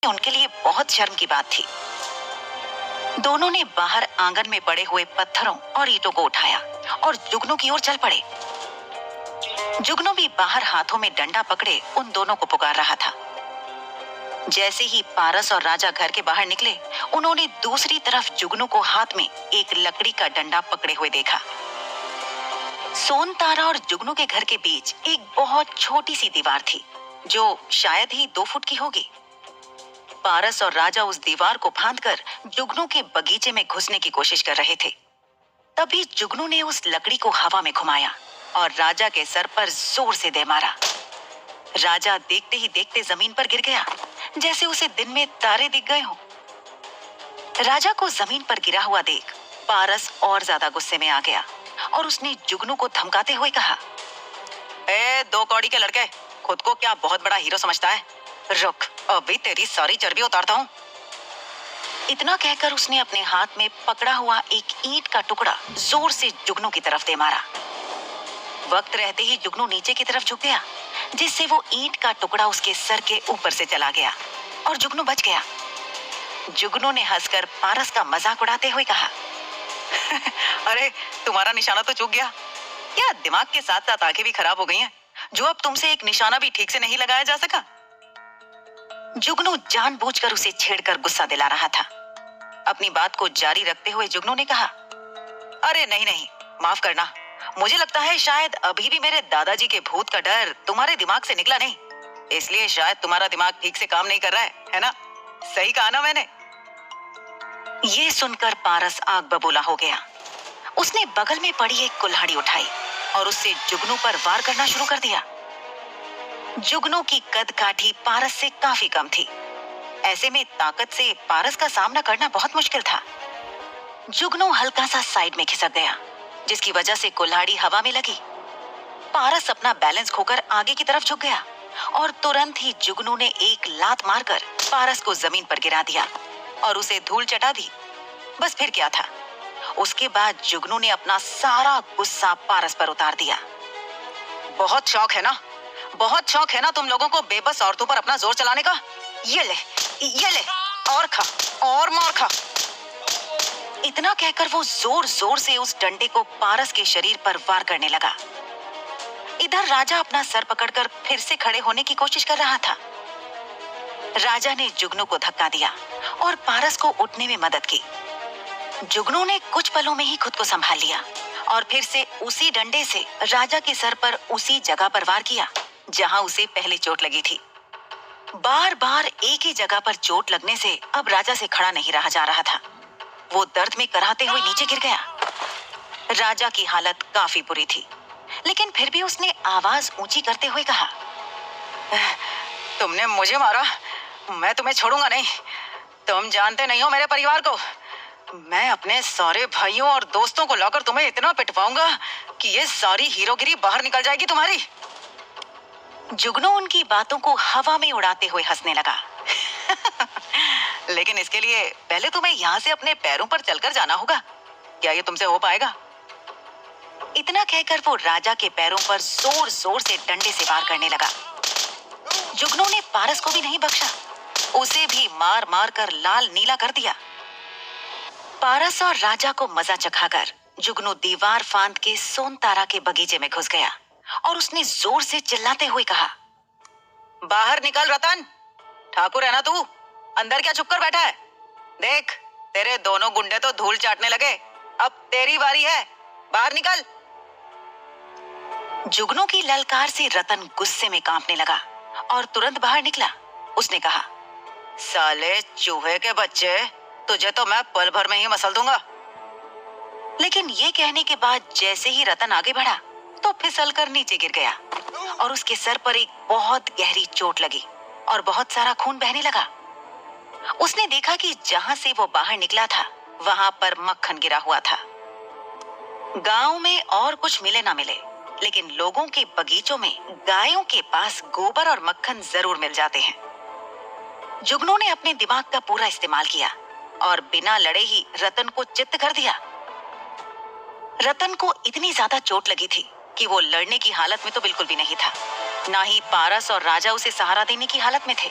उनके लिए बहुत शर्म की बात थी। दोनों ने बाहर आंगन में पड़े हुए पत्थरों और ईंटों को उठाया और जुगनू की ओर चल पड़े। जुगनू भी बाहर हाथों में डंडा पकड़े उन दोनों को पुकार रहा था। जैसे ही पारस और राजा घर के बाहर निकले, उन्होंने दूसरी तरफ जुगनू को हाथ में एक लकड़ी का डंडा पकड़े हुए देखा। सोन तारा और जुगनू के घर के बीच एक बहुत छोटी सी दीवार थी, जो शायद ही 2 फुट की होगी। पारस और राजा उस दीवार को फांदकर जुगनू के बगीचे में घुसने की कोशिश कर रहे थे। तभी जुगनू ने उस लकड़ी को हवा में घुमाया और राजा के सर पर जोर से दे मारा। राजा देखते ही देखते जमीन पर गिर गया, जैसे उसे दिन में तारे दिख गए हों। राजा को जमीन पर गिरा हुआ देख पारस और ज्यादा गुस्से में आ गया और उसने जुगनू को धमकाते हुए कहा, ए 2 कौड़ी के लड़के, खुद को क्या बहुत बड़ा हीरो समझता है? रुक, अभी तेरी सारी चर्बी उतारता हूँ। इतना कहकर उसने अपने हाथ में पकड़ा हुआ एक ईंट का टुकड़ा जोर से जुगनू की तरफ दे मारा। वक्त रहते ही जुगनू नीचे की तरफ झुक गया, जिससे वो ईंट का टुकड़ा उसके सर के ऊपर से चला गया और जुगनू बच गया। जुगनू ने हंसकर पारस का मजाक उड़ाते हुए कहा, अरे तुम्हारा निशाना तो चूक गया। क्या दिमाग के साथ साथ आंखें भी खराब हो गई हैं, जो अब तुमसे एक निशाना भी ठीक से नहीं लगाया जा सका? जुगनू जानबूझकर उसे छेड़कर गुस्सा दिला रहा था। अपनी बात को जारी रखते हुए जुगनू ने कहा, अरे नहीं नहीं, माफ करना, मुझे लगता है शायद अभी भी मेरे दादाजी के भूत का डर तुम्हारे दिमाग से निकला नहीं, इसलिए शायद तुम्हारा दिमाग ठीक से काम नहीं कर रहा है ना? सही कहा ना मैंने? ये सुनकर पारस आग बबूला हो गया। उसने बगल में पड़ी एक कुल्हाड़ी उठाई और उससे जुगनू पर वार करना शुरू कर दिया। जुगनू की कद काठी पारस से काफी कम थी। ऐसे में ताकत से पारस का सामना करना बहुत मुश्किल था। जुगनू हल्का सा साइड में खिसक गया, जिसकी वजह से कुल्हाड़ी हवा में लगी। पारस अपना बैलेंस खोकर आगे की तरफ झुक गया और तुरंत ही जुगनू ने एक लात मारकर पारस को जमीन पर गिरा दिया और उसे धूल चटा दी। बस फिर क्या था? उसके बाद जुगनू ने अपना सारा गुस्सा पारस पर उतार दिया। बहुत शौक है ना, बहुत शौक है ना तुम लोगों को बेबस औरतों पर अपना जोर चलाने का? ये ले और खा और मार खा। इतना कहकर वो जोर जोर से उस डंडे को पारस के शरीर पर वार करने लगा। इधर राजा अपना सर पकड़कर फिर से खड़े होने की कोशिश कर रहा था। राजा ने जुगनू को धक्का दिया और पारस को उठने में मदद की। जुगनू ने कुछ पलों में ही खुद को संभाल लिया और फिर से उसी डंडे से राजा के सर पर उसी जगह पर वार किया जहां उसे पहले चोट लगी थी। बार बार एक ही जगह पर चोट लगने से अब राजा से खड़ा नहीं रहा जा रहा था। वो दर्द में कराहते हुए नीचे गिर गया। राजा की हालत काफी बुरी थी, लेकिन फिर भी उसने आवाज ऊंची करते हुए कहा, तुमने मुझे मारा, मैं तुम्हें छोड़ूंगा नहीं। तुम जानते नहीं हो मेरे परिवार को। मैं अपने सारे भाइयों और दोस्तों को लाकर तुम्हें इतना पिटवाऊंगा कि ये सारी हीरोगिरी बाहर निकल जाएगी तुम्हारी। जुगनू उनकी बातों को हवा में उड़ाते हुए हंसने लगा। लेकिन इसके लिए पहले तुम्हें यहाँ से अपने पैरों पर चलकर जाना होगा। क्या ये तुमसे हो पाएगा? इतना कहकर वो राजा के पैरों पर जोर जोर से डंडे से वार करने लगा। जुगनू ने पारस को भी नहीं बख्शा, उसे भी मार मार कर लाल नीला कर दिया। पारस और राजा को मजा चखाकर जुगनू दीवार फांद के सोन तारा के बगीचे में घुस गया और उसने जोर से चिल्लाते हुए कहा, बाहर निकल रतन, ठाकुर है ना तू? अंदर क्या छुप कर बैठा है? देख, तेरे दोनों गुंडे तो धूल चाटने लगे, अब तेरी बारी है, बाहर निकल। जुगनू की ललकार से रतन गुस्से में कांपने लगा और तुरंत बाहर निकला। उसने कहा, साले चूहे के बच्चे, तुझे तो मैं पल भर में ही मसल दूंगा। लेकिन ये कहने के बाद जैसे ही रतन आगे बढ़ा तो फिसल कर नीचे गिर गया और उसके सर पर एक बहुत गहरी चोट लगी और बहुत सारा खून बहने लगा। उसने देखा कि जहां से वो बाहर निकला था वहां पर मक्खन गिरा हुआ था। गांव में और कुछ मिले ना मिले, लेकिन लोगों के बगीचों में गायों के पास गोबर और मक्खन जरूर मिल जाते हैं। जुगनू ने अपने दिमाग का पूरा इस्तेमाल किया और बिना लड़े ही रतन को चित्त कर दिया। रतन को इतनी ज्यादा चोट लगी थी कि वो लड़ने की हालत में तो बिल्कुल भी नहीं था, ना ही पारस और राजा उसे सहारा देने की हालत में थे।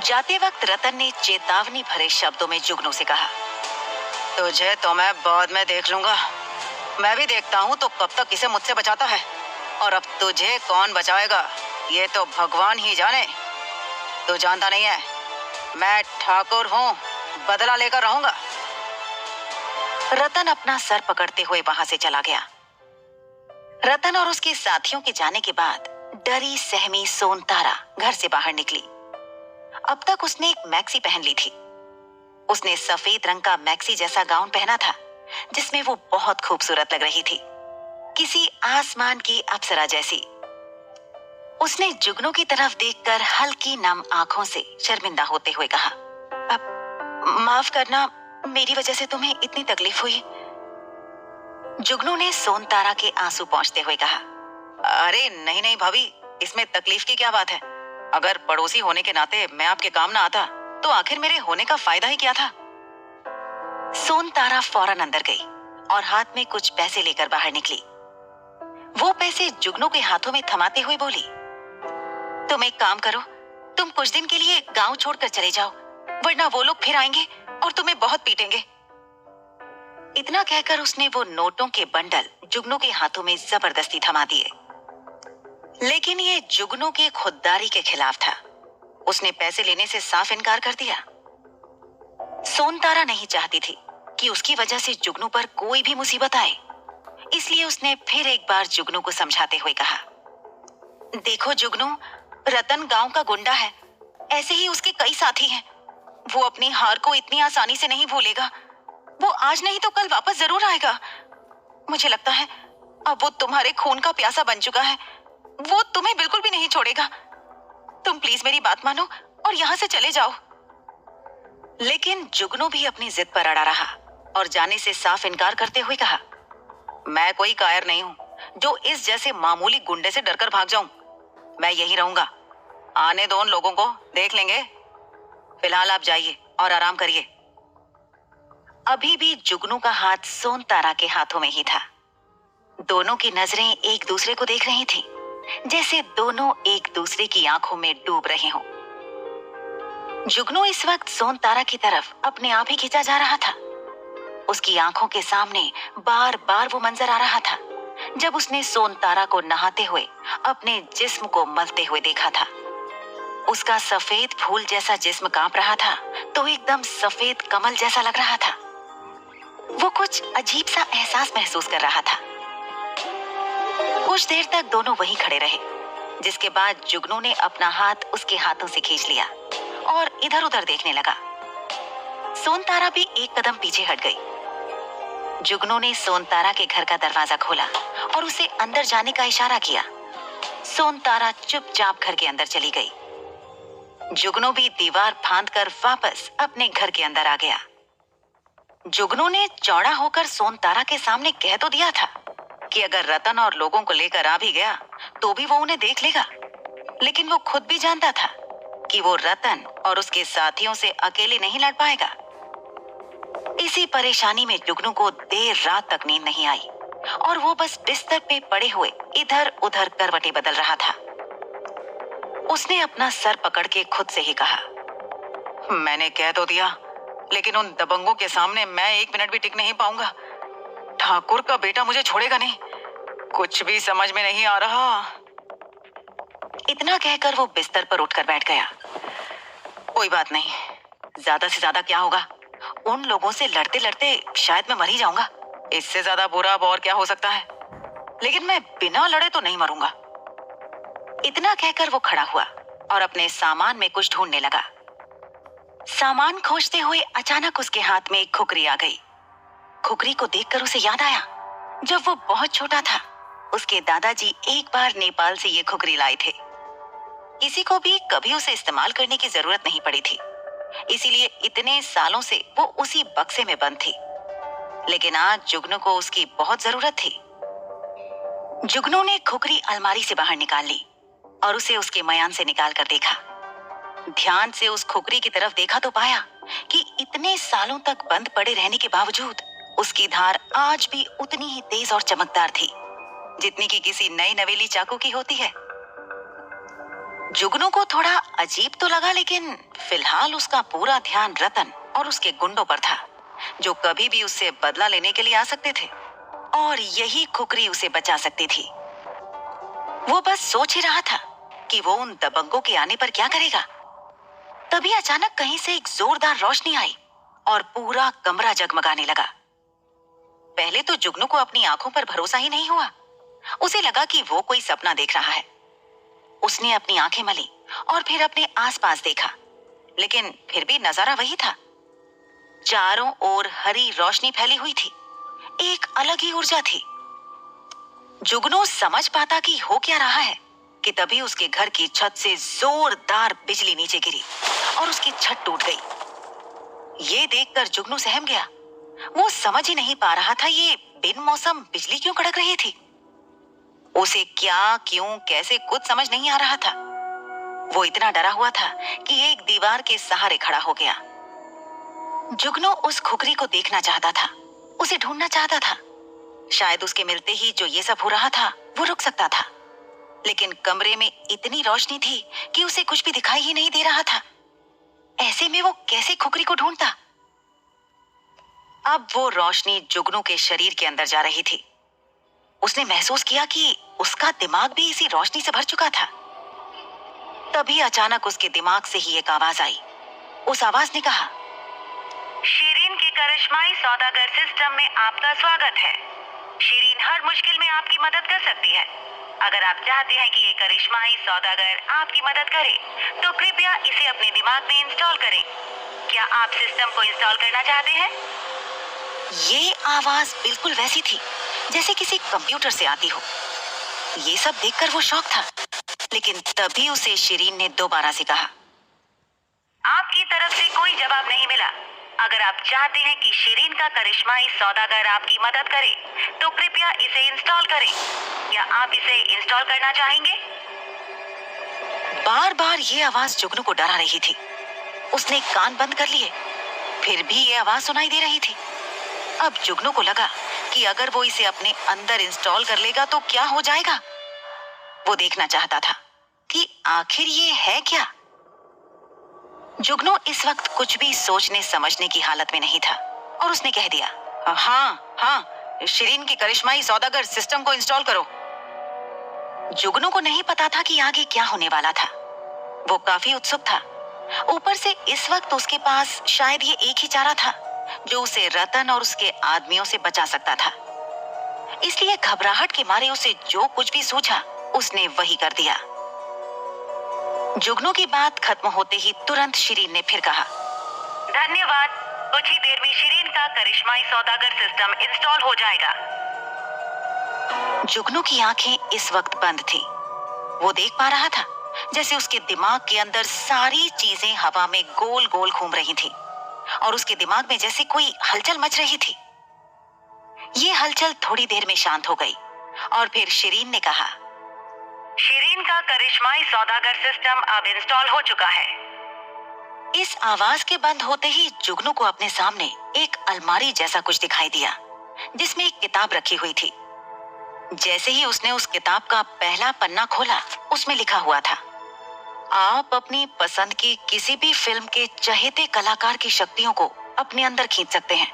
जाते वक्त रतन ने चेतावनी भरे शब्दों में जुगनू से कहा, तुझे तो मैं बाद में देख लूंगा। मैं भी देखता हूँ तो कब तक इसे मुझसे बचाता है, और अब तुझे कौन बचाएगा ये तो भगवान ही जाने। तू जानता नहीं है, मैं ठाकुर हूँ, बदला लेकर रहूंगा। रतन अपना सर पकड़ते हुए वहां से चला गया। रतन और उसके साथियों के जाने के बाद डरी सहमी सोनतारा घर से बाहर निकली। अब तक उसने एक मैक्सी पहन ली थी। उसने सफेद रंग का मैक्सी जैसा गाउन पहना था, जिसमें वो बहुत खूबसूरत लग रही थी, किसी आसमान की अप्सरा जैसी। उसने जुगनू की तरफ देखकर हल्की नम आंखों से शर्मिंदा होते हुए कहा, माफ करना, मेरी वजह से तुम्हें इतनी तकलीफ हुई। जुगनू ने सोनतारा के आंसू पोंछते हुए कहा, अरे नहीं नहीं भाभी, इसमें तकलीफ की क्या बात है। अगर पड़ोसी होने के नाते मैं आपके काम ना आता तो आखिर मेरे होने का फायदा ही क्या था। सोनतारा फौरन अंदर गई और हाथ में कुछ पैसे लेकर बाहर निकली। वो पैसे जुगनू के हाथों में थमाते हुए बोली, तुम एक काम करो, तुम कुछ दिन के लिए गांव छोड़कर चले जाओ, वरना वो लोग फिर आएंगे और तुम्हें बहुत पीटेंगे। इतना कहकर उसने वो नोटों के बंडल जुगनू के हाथों में जबरदस्ती थमा दिए। लेकिन ये जुगनू की खुददारी के खिलाफ था। उसने पैसे लेने से साफ इनकार कर दिया। सोनतारा नहीं चाहती थी कि उसकी वजह से जुगनू पर कोई भी मुसीबत आए, इसलिए उसने फिर एक बार जुगनू को समझाते हुए कहा, देखो जुगनू, रतन गांव का गुंडा है, ऐसे ही उसके कई साथी हैं। वो अपनी हार को इतनी आसानी से नहीं भूलेगा। वो आज नहीं तो कल वापस जरूर आएगा। मुझे लगता है अब वो तुम्हारे खून का प्यासा बन चुका है। वो तुम्हें बिल्कुल भी नहीं छोड़ेगा। तुम प्लीज मेरी बात मानो और यहाँ से चले जाओ। लेकिन जुगनू भी अपनी जिद पर अड़ा रहा और जाने से साफ इनकार करते हुए कहा, मैं कोई कायर नहीं हूँ जो इस जैसे मामूली गुंडे से डरकर भाग जाऊं। मैं यही रहूंगा। आने दो उन लोगों को, देख लेंगे। फिलहाल आप जाइए और आराम करिए। अभी भी जुगनू का हाथ सोनतारा के हाथों में ही था। दोनों की नजरें एक दूसरे को देख रही थीं, जैसे दोनों एक दूसरे की आंखों में डूब रहे हों। जुगनू इस वक्त सोनतारा की तरफ अपने आप ही खींचा जा रहा था। उसकी आंखों के सामने बार बार वो मंजर आ रहा था जब उसने सोनतारा को नहाते हुए अपने जिस्म को मलते हुए देखा था। उसका सफेद फूल जैसा जिस्म कांप रहा था तो एकदम सफेद कमल जैसा लग रहा था। वो कुछ अजीब सा एहसास महसूस कर रहा था। कुछ देर तक दोनों वहीं खड़े रहे, जिसके बाद जुगनू ने अपना हाथ उसके हाथों से खींच लिया और इधर उधर देखने लगा। सोनतारा भी एक कदम पीछे हट गई। जुगनू ने सोनतारा के घर का दरवाजा खोला और उसे अंदर जाने का इशारा किया। सोनतारा चुपचाप घर के अंदर चली गई। जुगनू भी दीवार फांदकर वापस अपने घर के अंदर आ गया। जुगनू ने चौड़ा होकर सोनतारा के सामने कह तो दिया था कि अगर रतन और लोगों को लेकर आ भी गया तो भी वो उन्हें देख लेगा, लेकिन वो खुद भी जानता था कि वो रतन और उसके साथियों से अकेले नहीं लड़ पाएगा। इसी परेशानी में जुगनू को देर रात तक नींद नहीं आई और वो बस बिस्तर पे पड़े हुए इधर उधर करवटें बदल रहा था। उसने अपना सर पकड़ के खुद से ही कहा, मैंने कह तो दिया, लेकिन उन दबंगों के सामने मैं एक मिनट भी टिक नहीं पाऊंगा। ठाकुर का बेटा मुझे छोड़ेगा नहीं। कुछ भी समझ में नहीं आ रहा। इतना कहकर वो बिस्तर पर उठकर बैठ गया। कोई बात नहीं, ज्यादा से ज्यादा क्या होगा, उन लोगों से लड़ते लड़ते शायद मैं मर ही जाऊंगा। इससे ज्यादा बुरा अब और क्या हो सकता है, लेकिन मैं बिना लड़े तो नहीं मरूंगा। इतना कहकर वो खड़ा हुआ और अपने सामान में कुछ ढूंढने लगा। सामान खोजते हुए अचानक उसके हाथ में एक खुकरी आ गई। खुकरी को देखकर उसे याद आया, जब वो बहुत छोटा था उसके दादाजी एक बार नेपाल से ये खुकरी लाए थे। किसी को भी कभी उसे इस्तेमाल करने की जरूरत नहीं पड़ी थी, इसीलिए इतने सालों से वो उसी बक्से में बंद थी। लेकिन आज जुगनू को उसकी बहुत जरूरत थी। जुगनू ने खुकरी अलमारी से बाहर निकाल ली और उसे उसके मयान से निकाल कर देखा। ध्यान से उस खुकरी की तरफ देखा तो पाया कि इतने सालों तक बंद पड़े रहने के बावजूद उसकी धार आज भी उतनी ही तेज और चमकदार थी जितनी कि किसी नई नवेली चाकू की होती है। जुगनू को थोड़ा अजीब तो लगा, लेकिन फिलहाल उसका पूरा ध्यान रतन और उसके गुंडों पर था, जो कभी भी उससे बदला लेने के लिए आ सकते थे और यही खुकरी उसे बचा सकती थी। वो बस सोच ही रहा था कि वो उन दबंगों के आने पर क्या करेगा। तभी अचानक कहीं से एक जोरदार रोशनी आई और पूरा कमरा जगमगाने लगा। पहले तो जुगनू को अपनी आंखों पर भरोसा ही नहीं हुआ। उसे लगा कि वो कोई सपना देख रहा है। उसने अपनी आंखें मली और फिर अपने आसपास देखा, लेकिन फिर भी नजारा वही था। चारों ओर हरी रोशनी फैली हुई थी। एक अलग ही ऊर्जा थी। जुगनू समझ पाता कि हो क्या रहा है कि तभी उसके घर की छत से जोरदार बिजली नीचे गिरी और उसकी छत टूट गई। ये देखकर जुगनू सहम गया। वो समझ ही नहीं पा रहा था ये बिन मौसम बिजली क्यों कड़क रही थी। उसे क्या, क्यों, कैसे कुछ समझ नहीं आ रहा था। वो इतना डरा हुआ था कि एक दीवार के सहारे खड़ा हो गया। जुगनू उस खुकरी को देखना चाहता था, उसे ढूंढना चाहता था। शायद उसके मिलते ही जो ये सब हो रहा था वो रुक सकता था, लेकिन कमरे में इतनी रोशनी थी कि उसे कुछ भी दिखाई ही नहीं दे रहा था। ऐसे में वो कैसे खुकरी को ढूंढता। अब वो रोशनी जुगनू के शरीर के अंदर जा रही थी। उसने महसूस किया कि उसका दिमाग भी इसी रोशनी से भर चुका था। तभी अचानक उसके दिमाग से ही एक आवाज आई। उस आवाज ने कहा, शीरीन के करिश्माई सौदागर सिस्टम में आपका स्वागत है। शीरीन हर मुश्किल में आपकी मदद कर सकती है। अगर आप चाहते हैं कि ये करिश्माई सौदागर आपकी मदद करे, तो कृपया इसे अपने दिमाग में इंस्टॉल करें। क्या आप सिस्टम को इंस्टॉल करना चाहते हैं? ये आवाज बिल्कुल वैसी थी जैसे किसी कंप्यूटर से आती हो। ये सब देखकर वो शॉक था, लेकिन तभी उसे शीरीन ने दोबारा से कहा, आपकी तरफ से कोई जवाब नहीं मिला। अगर आप चाहते हैं कि शीरीन का करिश्माई सौदागर आपकी मदद करे, तो कृपया इसे इंस्टॉल करें। क्या आप इसे इंस्टॉल करना चाहेंगे? बार बार ये आवाज जुगनू को डरा रही थी। उसने कान बंद कर लिए, फिर भी ये आवाज सुनाई दे रही थी। अब जुगनू को लगा कि अगर वो इसे अपने अंदर इंस्टॉल कर लेगा तो क्या हो जाएगा। वो देखना चाहता था कि आखिर ये है क्या। जुगनू इस वक्त कुछ भी सोचने समझने की हालत में नहीं था और उसने कह दिया, हाँ हाँ, शीरीन की करिश्माई सौदागर सिस्टम को इंस्टॉल करो। जुगनू को नहीं पता था कि आगे क्या होने वाला था। वो काफी उत्सुक था। ऊपर से इस वक्त उसके पास शायद ये एक ही चारा था जो उसे रतन और उसके आदमियों से बचा सकता था। इसलिए घबराहट के मारे उसे जो कुछ भी सूझा उसने वही कर दिया। जुगनू की बात खत्म होते ही तुरंत शीरीन ने फिर कहा, धन्यवाद। कुछ ही देर में शीरीन का करिश्माई सौदागर सिस्टम इंस्टॉल हो जाएगा। जुगनू की आंखें इस वक्त बंद थी। वो देख पा रहा था जैसे उसके दिमाग के अंदर सारी चीजें हवा में गोल गोल घूम रही थी और उसके दिमाग में जैसे कोई हलचल मच रही थी। ये हलचल थोड़ी देर में शांत हो गई और फिर शीरीन ने कहा, शीरीन का करिश्माई सौदागर सिस्टम अब इंस्टॉल हो चुका है। इस आवाज के बंद होते ही जुगनू को अपने सामने एक अलमारी जैसा कुछ दिखाई दिया जिसमें एक किताब रखी हुई थी। जैसे ही उसने उस किताब का पहला पन्ना खोला, उसमें लिखा हुआ था, आप अपनी पसंद की किसी भी फिल्म के चहेते कलाकार की शक्तियों को अपने अंदर खींच सकते हैं।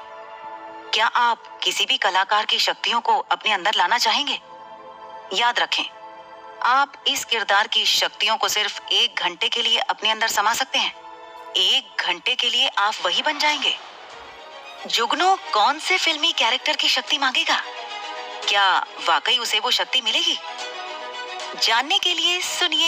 क्या आप किसी भी कलाकार की शक्तियों को अपने अंदर लाना चाहेंगे? याद रखें, आप इस किरदार की शक्तियों को सिर्फ 1 घंटे के लिए अपने अंदर समा सकते हैं। 1 घंटे के लिए आप वही बन जाएंगे। जुगनू कौन से फिल्मी कैरेक्टर की शक्ति मांगेगा? क्या वाकई उसे वो शक्ति मिलेगी? जानने के लिए सुनिए